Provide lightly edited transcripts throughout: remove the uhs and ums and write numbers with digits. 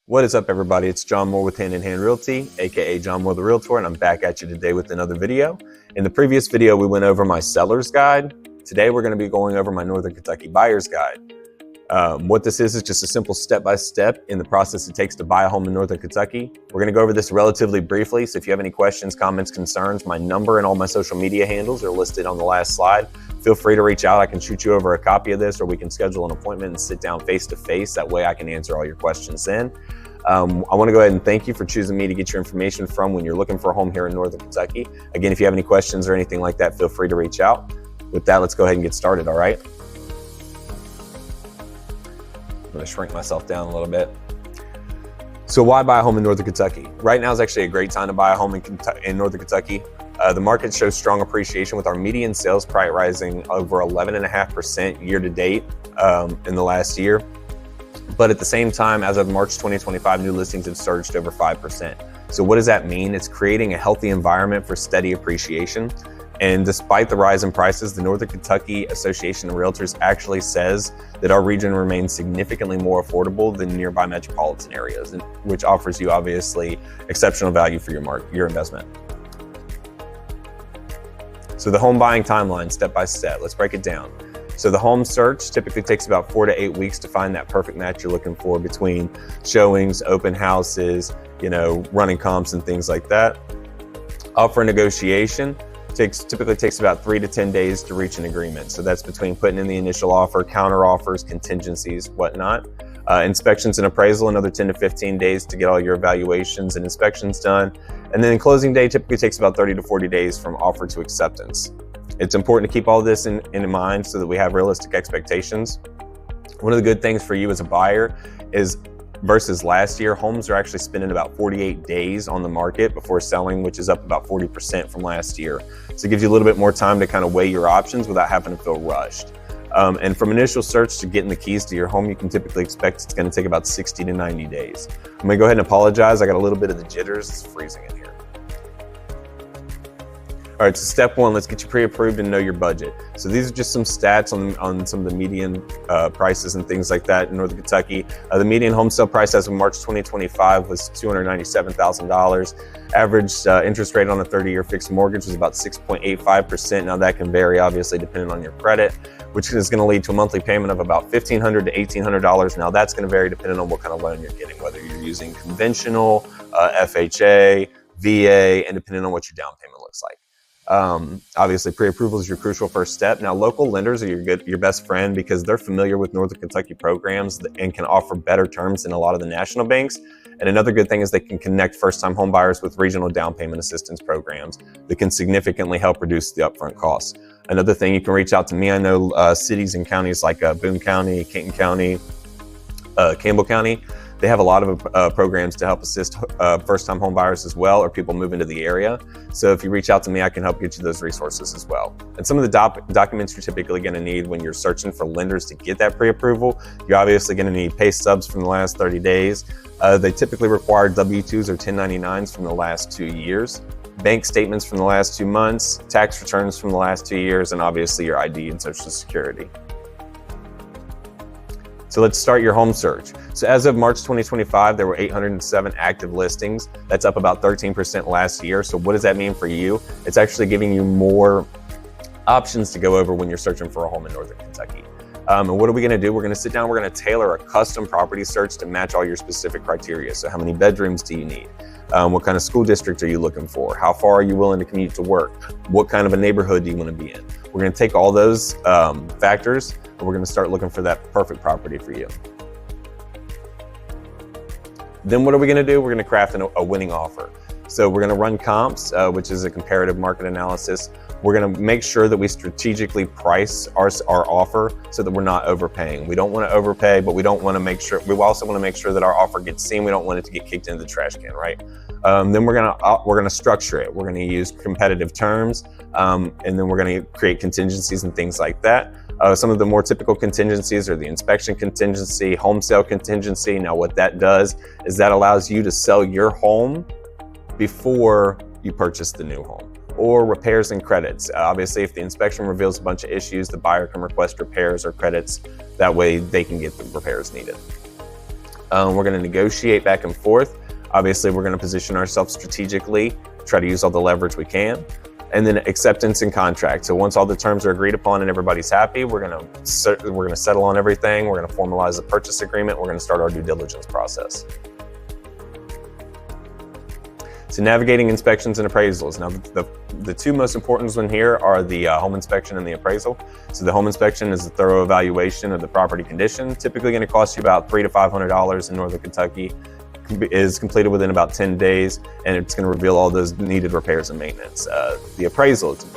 What is up, everybody? It's John Moore with Hand in Hand Realty, aka John Moore the Realtor, and I'm back at you today with another video. In the previous video, we went over my seller's guide. Today, we're going to be going over my Northern Kentucky buyer's guide. What this is just a simple step-by-step in the process it takes to buy a home in Northern Kentucky. We're going to go over this relatively briefly, so if you have any questions, comments, concerns, my number and all my social media handles are listed on the last slide. Feel free to reach out. I can shoot you over a copy of this, or we can schedule an appointment and sit down face-to-face. That way I can answer all your questions then. I want to go ahead and thank you for choosing me to get your information from when you're looking for a home here in Northern Kentucky. Again, if you have any questions or anything like that, feel free to reach out. With that, let's go ahead and get started, all right? I'm going to shrink myself down a little bit. So why buy a home in Northern Kentucky? Right now is actually a great time to buy a home in Northern Kentucky. The market shows strong appreciation with our median sales price rising over 11.5% year to date in the last year. But at the same time, as of March 2025, new listings have surged over 5%. So what does that mean? It's creating a healthy environment for steady appreciation. And despite the rise in prices, the Northern Kentucky Association of Realtors actually says that our region remains significantly more affordable than nearby metropolitan areas, which offers you obviously exceptional value for your investment. So the home buying timeline, step by step, let's break it down. So the home search typically takes about 4 to 8 weeks to find that perfect match you're looking for between showings, open houses, running comps and things like that. Offer negotiation typically takes about 3 to 10 days to reach an agreement. So that's between putting in the initial offer, counter offers, contingencies, whatnot. Inspections and appraisal, another 10 to 15 days to get all your evaluations and inspections done. And then closing day typically takes about 30 to 40 days from offer to acceptance. It's important to keep all this in mind so that we have realistic expectations. One of the good things for you as a buyer is versus last year, homes are actually spending about 48 days on the market before selling, which is up about 40% from last year. So it gives you a little bit more time to kind of weigh your options without having to feel rushed. And from initial search to getting the keys to your home, you can typically expect it's going to take about 60 to 90 days. I'm going to go ahead and apologize. I got a little bit of the jitters. It's freezing in here. All right, so step one, let's get you pre-approved and know your budget. So these are just some stats on some of the median prices and things like that in Northern Kentucky. The median home sale price as of March 2025 was $297,000. Average interest rate on a 30-year fixed mortgage was about 6.85%. Now that can vary, obviously, depending on your credit, which is going to lead to a monthly payment of about $1,500 to $1,800. Now that's going to vary depending on what kind of loan you're getting, whether you're using conventional, FHA, VA, and depending on what your down payment looks like. Obviously, pre-approval is your crucial first step. Now, local lenders are your best friend because they're familiar with Northern Kentucky programs and can offer better terms than a lot of the national banks. And another good thing is they can connect first-time home buyers with regional down payment assistance programs that can significantly help reduce the upfront costs. Another thing, you can reach out to me. I know cities and counties like Boone County, Kenton County, Campbell County. They have a lot of programs to help assist first-time home buyers as well, or people moving to the area. So if you reach out to me, I can help get you those resources as well. And some of the documents you're typically going to need when you're searching for lenders to get that pre-approval, you're obviously going to need pay stubs from the last 30 days. They typically require W-2s or 1099s from the last 2 years, bank statements from the last 2 months, tax returns from the last 2 years, and obviously your ID and Social Security. So let's start your home search. So as of March 2025, there were 807 active listings. That's up about 13% last year. So what does that mean for you? It's actually giving you more options to go over when you're searching for a home in Northern Kentucky. And what are we going to do? We're going to sit down. We're going to tailor a custom property search to match all your specific criteria. So how many bedrooms do you need? What kind of school district are you looking for? How far are you willing to commute to work? What kind of a neighborhood do you want to be in? We're going to take all those factors and we're going to start looking for that perfect property for you. Then what are we going to do? We're going to craft a winning offer. So we're going to run comps, which is a comparative market analysis. We're going to make sure that we strategically price our offer so that we're not overpaying. We don't want to overpay, but we also want to make sure that our offer gets seen. We don't want it to get kicked into the trash can, right? Then we're going to structure it. We're going to use competitive terms, and then we're going to create contingencies and things like that. Some of the more typical contingencies are the inspection contingency, home sale contingency. Now what that does is that allows you to sell your home before you purchase the new home. Or repairs and credits. Obviously, if the inspection reveals a bunch of issues, the buyer can request repairs or credits. That way they can get the repairs needed. We're going to negotiate back and forth. Obviously, we're going to position ourselves strategically, try to use all the leverage we can. And then acceptance and contract. So once all the terms are agreed upon and everybody's happy, we're going to settle on everything. We're going to formalize the purchase agreement. We're going to start our due diligence process. So navigating inspections and appraisals. Now, the two most important ones here are the home inspection and the appraisal. So the home inspection is a thorough evaluation of the property condition, typically going to cost you about $300 to $500 in Northern Kentucky. Is completed within about 10 days, and it's going to reveal all those needed repairs and maintenance. The appraisal, it's a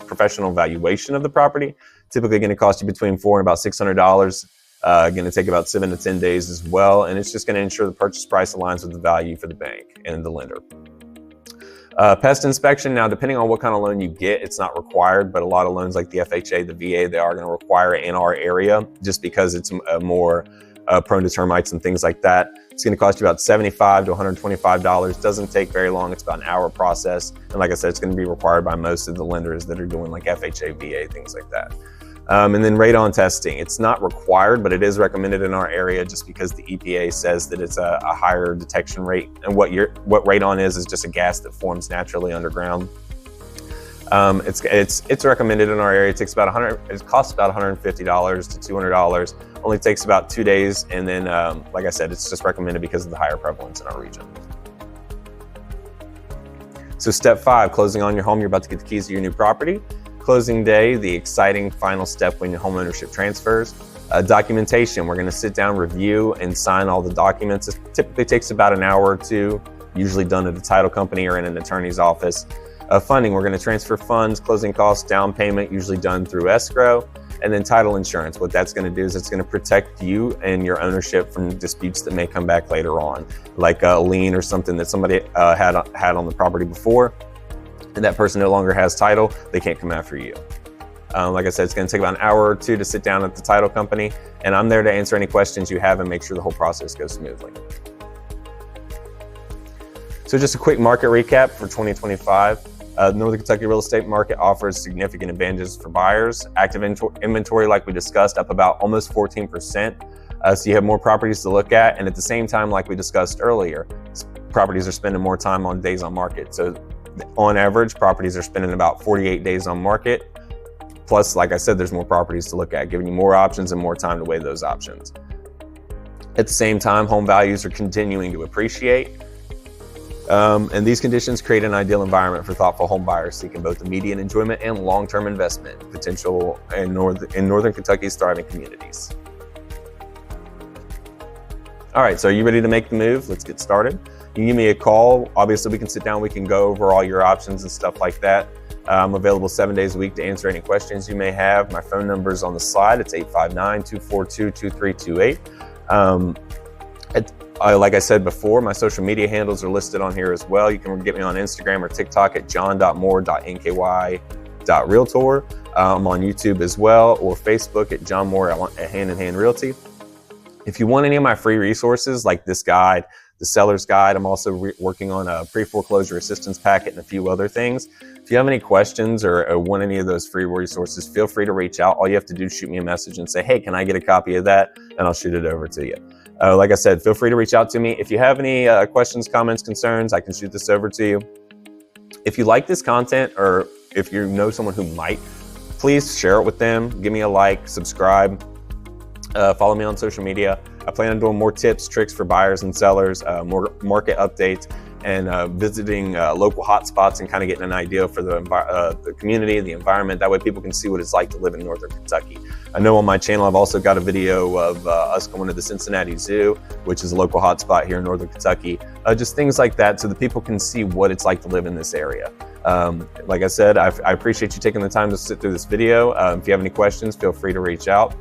professional valuation of the property, typically going to cost you between $400 and about $600. Going to take about 7 to 10 days as well, and it's just going to ensure the purchase price aligns with the value for the bank and the lender. Pest inspection, now depending on what kind of loan you get, it's not required, but a lot of loans like the FHA, the VA, they are going to require it in our area just because it's more prone to termites and things like that. It's going to cost you about $75 to $125. Doesn't take very long. It's about an hour process. And like I said, it's going to be required by most of the lenders that are doing like FHA, VA, things like that. And then radon testing. It's not required, but it is recommended in our area just because the EPA says that it's a higher detection rate. And what radon is just a gas that forms naturally underground. It's recommended in our area. It takes about it costs about $150 to $200. Only takes about 2 days, and then like I said, it's just recommended because of the higher prevalence in our region. So step 5, closing on your home. You're about to get the keys to your new property. Closing day, the exciting final step when your home ownership transfers. Documentation, we're going to sit down, review, and sign all the documents. It typically takes about an hour or two, usually done at a title company or in an attorney's office. Funding, we're going to transfer funds, closing costs, down payment, usually done through escrow. And then title insurance, what that's going to do is it's going to protect you and your ownership from disputes that may come back later on, like a lien or something that somebody had on the property before, and that person no longer has title, they can't come after you. Like I said, it's going to take about an hour or two to sit down at the title company, and I'm there to answer any questions you have and make sure the whole process goes smoothly. So just a quick market recap for 2025. The Northern Kentucky real estate market offers significant advantages for buyers. Active inventory, like we discussed, up about almost 14%. So you have more properties to look at. And at the same time, like we discussed earlier, properties are spending more time on days on market. So on average, properties are spending about 48 days on market. Plus, like I said, there's more properties to look at, giving you more options and more time to weigh those options. At the same time, home values are continuing to appreciate. And these conditions create an ideal environment for thoughtful home buyers seeking both immediate enjoyment and long-term investment potential in Northern Kentucky's thriving communities. All right, so are you ready to make the move? Let's get started. You can give me a call. Obviously, we can sit down, we can go over all your options and stuff like that. I'm available 7 days a week to answer any questions you may have. My phone number is on the slide. It's 859-242-2328. Like I said before, my social media handles are listed on here as well. You can get me on Instagram or TikTok at john.moore.nky.realtor. I'm on YouTube as well, or Facebook at John Moore at Hand in Hand Realty. If you want any of my free resources like this guide, the seller's guide, I'm also working on a pre-foreclosure assistance packet and a few other things. If you have any questions or want any of those free resources, feel free to reach out. All you have to do is shoot me a message and say, hey, can I get a copy of that? And I'll shoot it over to you. Like I said, feel free to reach out to me. If you have any questions, comments, concerns, I can shoot this over to you. If you like this content, or if you know someone who might, please share it with them. Give me a like, subscribe, follow me on social media. I plan on doing more tips, tricks for buyers and sellers, more market updates, and visiting local hotspots and kind of getting an idea for the community, the environment. That way people can see what it's like to live in Northern Kentucky. I know on my channel I've also got a video of us going to the Cincinnati Zoo, which is a local hotspot here in Northern Kentucky. Just things like that so that people can see what it's like to live in this area. Like I said, I appreciate you taking the time to sit through this video. If you have any questions, feel free to reach out.